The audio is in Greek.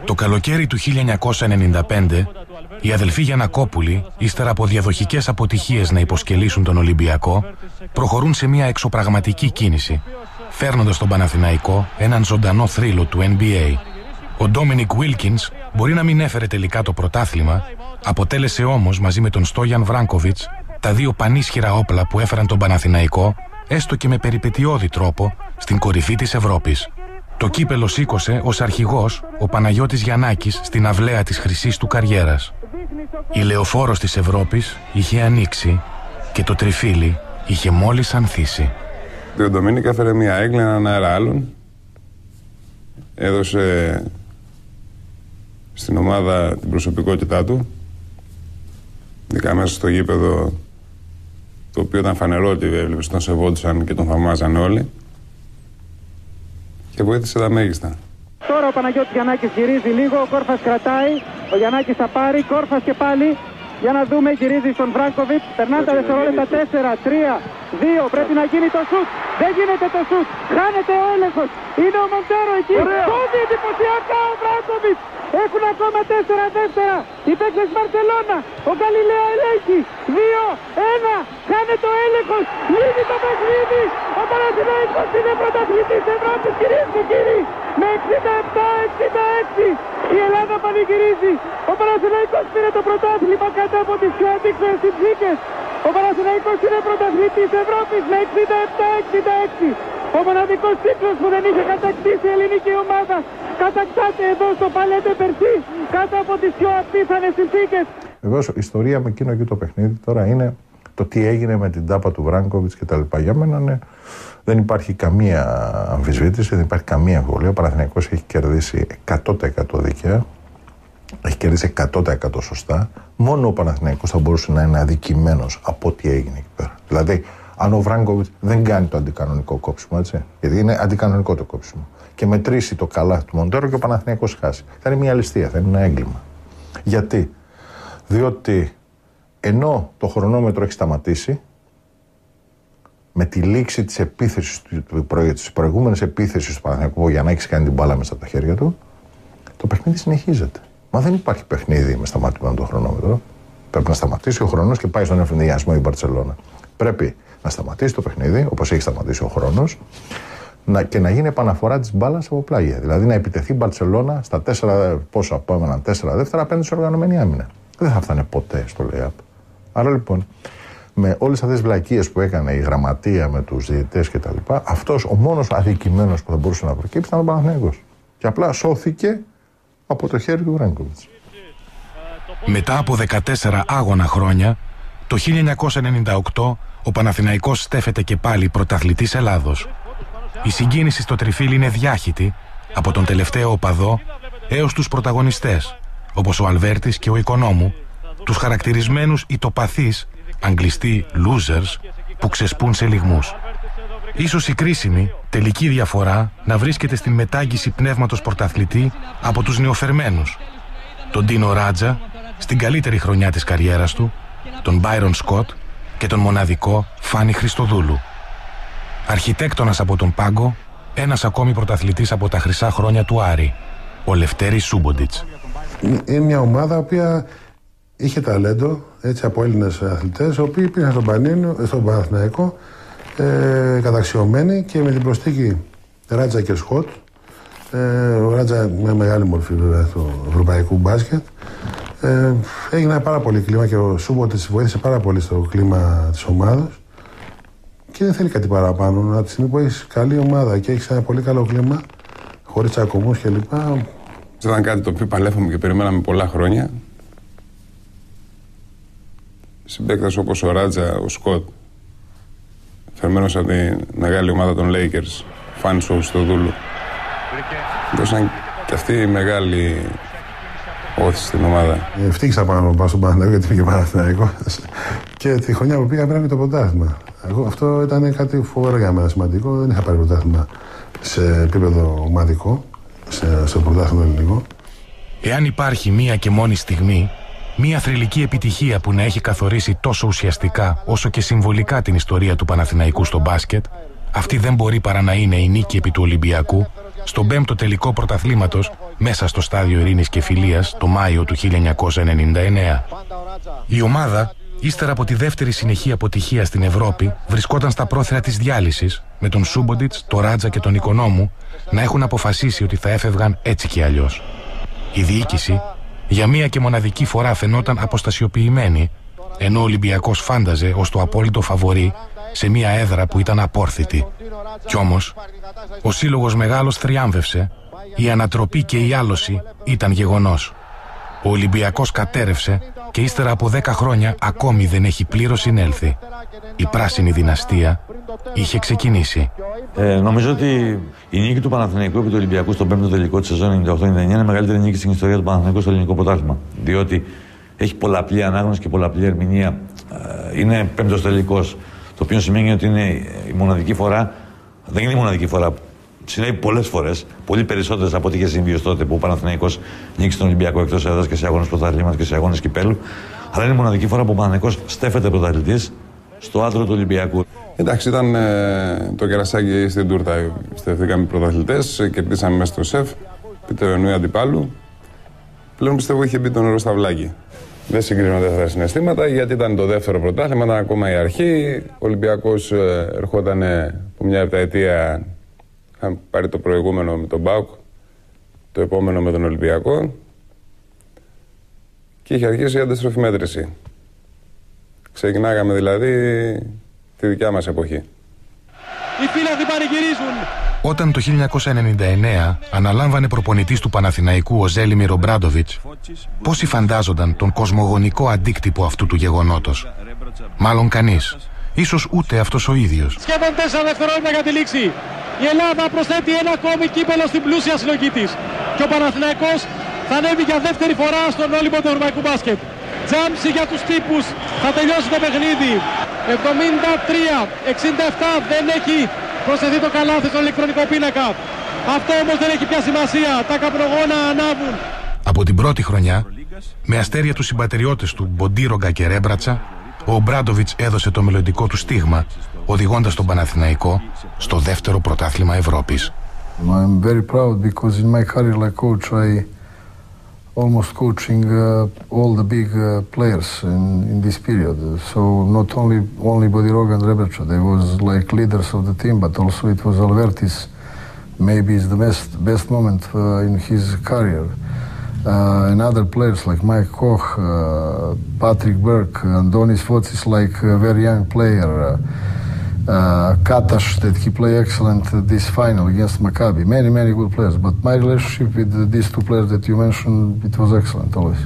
Το καλοκαίρι του 1995, οι αδελφοί Γιαννακόπουλοι, ύστερα από διαδοχικές αποτυχίες να υποσκελίσουν τον Ολυμπιακό, προχωρούν σε μια εξωπραγματική κίνηση, φέρνοντας στον Παναθηναϊκό έναν ζωντανό θρύλο του NBA. Ο Ντόμινικ Βίλκινς μπορεί να μην έφερε τελικά το πρωτάθλημα, αποτέλεσε όμως μαζί με τον Στόγιαν Βράνκοβιτς τα δύο πανίσχυρα όπλα που έφεραν τον Παναθηναϊκό, έστω και με περιπετειώδη τρόπο, στην κορυφή της Ευρώπης. Το κύπελο σήκωσε ως αρχηγός ο Παναγιώτης Γιαννάκης στην αυλαία της χρυσής του καριέρας. Η λεωφόρος της Ευρώπης είχε ανοίξει και το τριφύλι είχε μόλις ανθίσει. Ο Ντομίνικ έφερε μια έγκλη, έναν αέρα άλλον. Έδωσε στην ομάδα την προσωπικότητά του. Ειδικά μέσα στο γήπεδο, το οποίο ήταν φανερό ότι έβλεπες, τον σεβόντουσαν και τον θαυμάζαν όλοι. Και βοήθησε τα μέγιστα. Τώρα ο Παναγιώτης Γιαννάκης γυρίζει λίγο, ο Κόρφας κρατάει, ο Γιαννάκης θα πάρει, Κόρφας και πάλι. Για να δούμε, γυρίζει στον Βράνκοβιτς, περνάνε τα δευτερόλεπτα, 4, 3, 2, πρέπει να γίνει το σουτ. Δεν γίνεται το σουτ, χάνεται ο έλεγχος. Είναι ο Μοντέρο εκεί, κόβει εντυπωσιακά ο Βράνκοβιτς. Έχουν ακόμα 4 δεύτερα. Οι παίκτες Μπαρσελόνα, ο Γκαλιλαίο ελέγχει. 2, 1, χάνεται ο έλεγχος. Λύγει το παιχνίδι. Ο Παναθηναϊκός είναι πρωταθλητής Ευρώπης, κυρίες και κύριοι. Με 67-66 η Ελλάδα πανηγυρίζει. Ο Παναθηναϊκός πήρε το πρωτάθλημα κάτω από τις πιο αντίξωες συνθήκες. Ο Παναθηναϊκός είναι πρωταθλητής Ευρώπης με 67-66. Ο μοναδικός τίτλος που δεν είχε κατακτήσει η ελληνική ομάδα κατακτάται εδώ στο Παλέντε Περσί κάτω από τις πιο απίθανες συνθήκες. Βεβαίως η ιστορία με εκείνο και το παιχνίδι τώρα είναι το τι έγινε με την τάπα του Βράνκοβιτς και τα λοιπά. Για μένα ναι, δεν υπάρχει καμία αμφισβήτηση, δεν υπάρχει καμία αμφιβολία. Ο Παναθηναϊκός έχει κερδίσει 100% δίκαια, έχει κερδίσει 100% σωστά. Μόνο ο Παναθηναϊκός θα μπορούσε να είναι αδικημένος από ό,τι έγινε εκεί πέρα. Δηλαδή, αν ο Βράνκοβιτς δεν κάνει το αντικανονικό κόψιμο, έτσι, γιατί είναι αντικανονικό το κόψιμο, και μετρήσει το καλάθι του Μοντέρο και ο Παναθηναϊκός χάσει, θα είναι μια ληστεία, θα είναι ένα έγκλημα. Γιατί? Διότι ενώ το χρονόμετρο έχει σταματήσει, με τη λήξη της επίθεσης, της προηγούμενης επίθεσης του Παναθηναϊκού, για να έχει κάνει την μπάλα μέσα από τα χέρια του, το παιχνίδι συνεχίζεται. Μα δεν υπάρχει παιχνίδι με σταματημένο το χρονόμετρο. Πρέπει να σταματήσει ο χρόνος και πάει στον ευθυνδιασμό η Μπαρσελόνα. Πρέπει να σταματήσει το παιχνίδι, όπως έχει σταματήσει ο χρόνος, και να γίνει επαναφορά της μπάλας από πλάγια. Δηλαδή να επιτεθεί η Μπαρσελόνα στα 4, πόσο απόμεναν 4 δεύτερα απέναντι σε οργανωμένη άμυνα. Δεν θα φτάνε ποτέ στο lay-up. Άρα λοιπόν, με όλες αυτές τις βλακίες που έκανε η γραμματεία με τους διαιτητές κτλ., αυτός ο μόνος αδικημένος που θα μπορούσε να προκύψει ήταν ο Παναθηναϊκός. Και απλά σώθηκε από το χέρι του Βράνκοβιτς. Μετά από 14 άγωνα χρόνια, το 1998 ο Παναθηναϊκός στέφεται και πάλι πρωταθλητής Ελλάδος. Η συγκίνηση στο τριφύλι είναι διάχυτη, από τον τελευταίο οπαδό έως τους πρωταγωνιστές, όπως ο Αλβέρτης και ο Οικονόμου, τους χαρακτηρισμένους ητοπαθείς, αγγλιστοί losers, που ξεσπούν σε λυγμούς. Ίσως η κρίσιμη, τελική διαφορά να βρίσκεται στην μετάγγιση πνεύματος πρωταθλητή από τους νεοφερμένους. Τον Ντίνο Ράτζα, στην καλύτερη χρονιά της καριέρας του, τον Μπάιρον Σκοτ και τον μοναδικό Φάνη Χριστοδούλου. Αρχιτέκτονας από τον πάγκο, ένας ακόμη πρωταθλητής από τα χρυσά χρόνια του Άρη, ο Λευτέρης Σούμποντιτς. Είναι μια ομάδα που είχε ταλέντο, έτσι, από Έλληνες αθλητές, οι οποίοι πήγαν στον Παναθηναϊκό καταξιωμένοι και με την προσθήκη Ράτζα και Σκοτ. Ο Ράτζα με μεγάλη μορφή βέβαια του ευρωπαϊκού μπάσκετ. Έγινε πάρα πολύ κλίμα και ο Σούμποντιτς βοήθησε πάρα πολύ στο κλίμα της ομάδας. Και δεν θέλει κάτι παραπάνω. Από τη στιγμή που έχεις καλή ομάδα και έχεις ένα πολύ καλό κλίμα, χωρίς τσακωμούς κλπ. Ήταν κάτι το οποίο παλεύαμε και περιμέναμε πολλά χρόνια. Συμπαίκτες όπως ο Ράτζα, ο Σκοτ, φερμένος από τη μεγάλη ομάδα των Lakers, Φάνη Χριστοδούλου, δώσαν και αυτή η μεγάλη όθηση στην ομάδα. Ευτύχησα πάνω να πάω στον Παναθηναϊκό, γιατί πήγε Παναθηναϊκό. Και τη χρονιά που πήγα πήραμε το πρωτάθλημα. Αυτό ήταν κάτι φοβερό για μένα, σημαντικό. Δεν είχα πάρει πρωτάθλημα σε επίπεδο ομαδικό, στο πρωτάθλημα ελληνικό. Εάν υπάρχει μία και μόνη στιγμή, μία θρυλική επιτυχία που να έχει καθορίσει τόσο ουσιαστικά όσο και συμβολικά την ιστορία του Παναθηναϊκού στο μπάσκετ, αυτή δεν μπορεί παρά να είναι η νίκη επί του Ολυμπιακού στον 5ο τελικό πρωταθλήματος μέσα στο στάδιο Ειρήνης και Φιλίας το Μάιο του 1999. Η ομάδα, ύστερα από τη δεύτερη συνεχή αποτυχία στην Ευρώπη, βρισκόταν στα πρόθυρα της διάλυσης, με τον Σούμποντιτς, τον Ράτζα και τον Οικονόμου να έχουν αποφασίσει ότι θα έφευγαν έτσι και αλλιώς. Η διοίκηση για μία και μοναδική φορά φαινόταν αποστασιοποιημένη, ενώ ο Ολυμπιακός φάνταζε ως το απόλυτο φαβορί σε μία έδρα που ήταν απόρθητη. Κι όμως, ο σύλλογος μεγάλος θριάμβευσε, η ανατροπή και η άλωση ήταν γεγονός. Ο Ολυμπιακός κατέρευσε και ύστερα από 10 χρόνια ακόμη δεν έχει πλήρως συνέλθει. Η πράσινη δυναστεία είχε ξεκινήσει. Νομίζω ότι η νίκη του Παναθηναϊκού επί του Ολυμπιακού στον 5ο τελικό της σεζόν 98-99 είναι η μεγαλύτερη νίκη στην ιστορία του Παναθηναϊκού στο ελληνικό πρωτάθλημα. Διότι έχει πολλαπλή ανάγνωση και πολλαπλή ερμηνεία. Είναι 5ος τελικός. Το οποίο σημαίνει ότι είναι η μοναδική φορά, δεν είναι η μοναδική φορά. Συνέβη πολλές φορές, πολύ περισσότερες από ό,τι είχε συμβεί ως τότε που ο Παναθηναϊκός νίκησε τον Ολυμπιακό εκτός έδρας και σε αγώνες πρωταθλήματος και σε αγώνες κυπέλου. Αλλά είναι η μοναδική φορά που ο Παναθηναϊκός στέφεται πρωταθλητής στο άδρο του Ολυμπιακού. Εντάξει, ήταν το κερασάκι στην τούρτα. Στεφθήκαμε πρωταθλητές, κερδίσαμε μέσα στο σεφ, πιτρονού αντιπάλου. Πλέον πιστεύω είχε μπει το νερό στα βλάκια. Δεν συγκρίνονται αυτά τα συναισθήματα γιατί ήταν το δεύτερο πρωτάθλημα, ήταν ακόμα η αρχή. Ο Ολυμπιακός ερχόταν από μια επταετία. Είχαμε πάρει το προηγούμενο με τον ΠΑΟΚ, το επόμενο με τον Ολυμπιακό και είχε αρχίσει η αντιστροφή μέτρηση. Ξεκινάγαμε δηλαδή τη δικιά μας εποχή. Οι φίλαθλοι πανηγυρίζουν. Όταν το 1999 αναλάμβανε προπονητής του Παναθηναϊκού ο Ζέλιμιρ Ομπράντοβιτς, πόσοι φαντάζονταν τον κοσμογονικό αντίκτυπο αυτού του γεγονότος? Μάλλον κανείς. Ίσως ούτε αυτός ο ίδιος. Σχεδόν 4 δευτερόλεπτα για τη λήξη. Η Ελλάδα προσθέτει ένα ακόμη κύπελο στην πλούσια συλλογή της. Και ο Παναθηναϊκός θα ανέβει για δεύτερη φορά στον Όλυμπο του ευρωπαϊκού μπάσκετ. Τζάμψη για τους τύπους. Θα τελειώσει το παιχνίδι. 73-67 δεν έχει προσθεθεί το καλάθι στον ηλεκτρονικό πίνακα. Αυτό όμως δεν έχει πια σημασία. Τα καπνογόνα ανάβουν. Από την πρώτη χρονιά, με αστέρια τους συμπατριώτες του Μποντίρογκα και Ρέμπρατσα, ο Ομπράντοβιτς έδωσε το μελλοντικό του στίγμα, οδηγώντας τον Παναθηναϊκό στο δεύτερο πρωτάθλημα Ευρώπης. I'm very proud because in my career like coach I almost coaching all the big players in this period. So not only Bodiroga and Rebraca, they was like leaders of the team, but also it was Albertis. Maybe it's the best moment in his career. And other players like Mike Koch, Patrick Burke, Andonis Fotis like a very young player, Katash that he played excellent this final against Maccabi. Many good players, but my relationship with these two players that you mentioned, it was excellent always.